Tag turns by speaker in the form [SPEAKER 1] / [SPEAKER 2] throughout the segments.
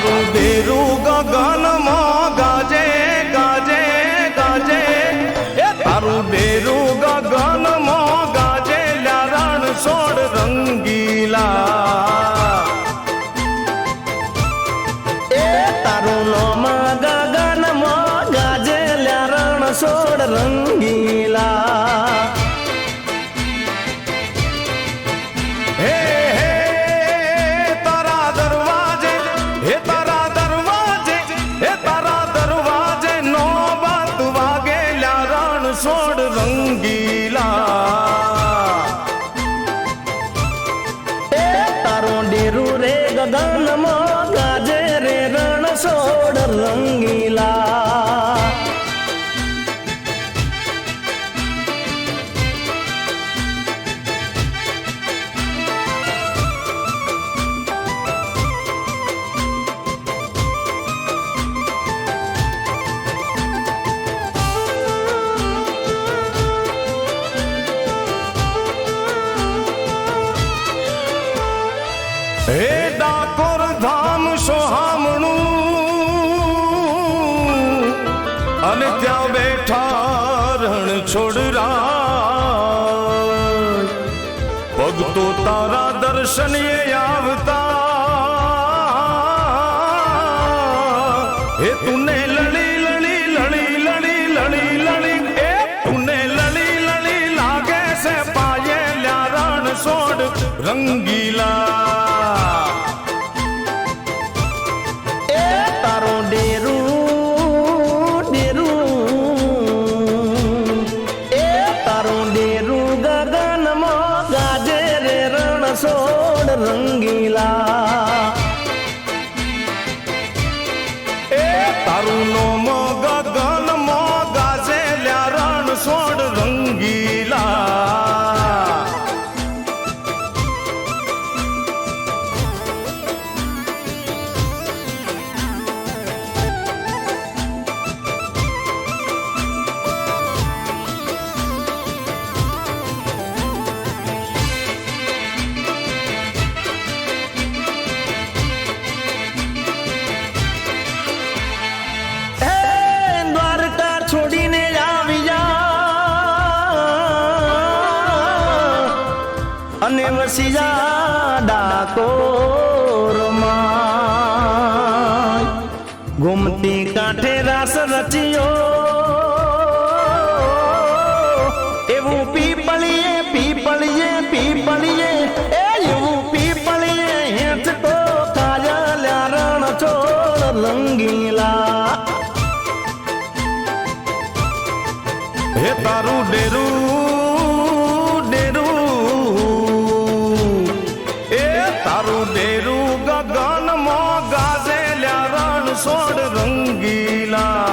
[SPEAKER 1] તારું દેરું ગગનમાં ગાજે ગાજે ગાજે એ તારું દેરું ગગનમાં ગાજે રણ છોડ રંગીલા
[SPEAKER 2] એ તારું નામ ગગનમાં ગાજે રણ છોડ રંગીલા
[SPEAKER 1] છોડ રંગીલા
[SPEAKER 2] એ તારું ડેરું રે ગગનમાં ગાજે રે રણ છોડ રંગીલા
[SPEAKER 1] હે ડાકોર ધામ સોહામણું અને ત્યાં બેઠા રણ છોડરા ભક્તો તારા દર્શને આવતા હે તુને લડી લડી લડી લડી લડી લડી એ તુને લડી લડી લાગે છે પાયે રણ છોડ રંગીલા
[SPEAKER 2] છોડ રંગીલા
[SPEAKER 1] એ તારું નોમ ગગનમાં ગાજે રણ છોડ રંગીલા
[SPEAKER 2] છોડીને આવી જા અને વસી જા ડાકોરમાં ઘૂમતી કાંઠે રાસ રચ્યો એવું પીપળીએ પીપળીએ પીપળીએ એવું પીપળીએ હેઠ તો કાજલ્યા રણ છોડ રંગીલા
[SPEAKER 1] હે તારું ડેરું ડેરું એ તારું ડેરું ગગનમાં ગાજે રણ છોડ રંગીલા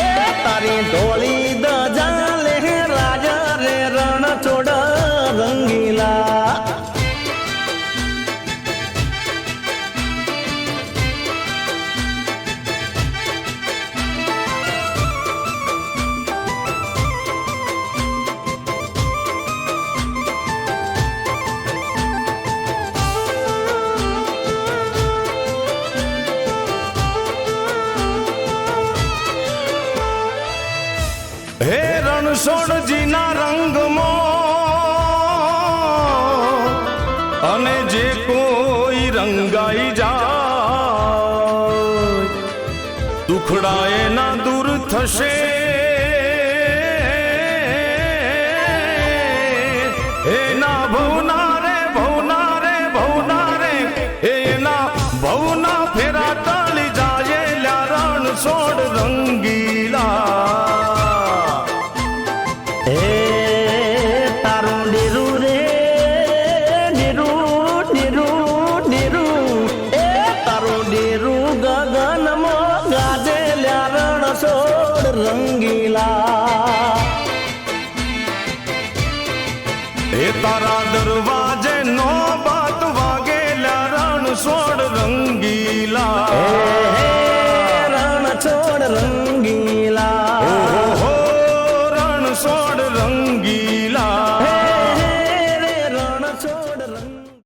[SPEAKER 2] એ તારી ઢોલી દજા લે રાજા રે રણ છોડ રંગીલા
[SPEAKER 1] હે રણછોડજીના રંગમાં અને જે કોઈ રંગાઈ જાય દુખડા એના દૂર થશે એના ભવના રે ભવના રે ભવના રે એના ભવના ફેરા ટળી જાય રણ છોડ રંગીલા
[SPEAKER 2] તારું ડેરું રે ડેરું ડેરું ડેરું એ તારું ડેરું ગગનમાં ગાજે રણ છોડ રંગીલા
[SPEAKER 1] એ તારા દરવાજે નો બાત વાગેલા રણ છોડ રંગીલા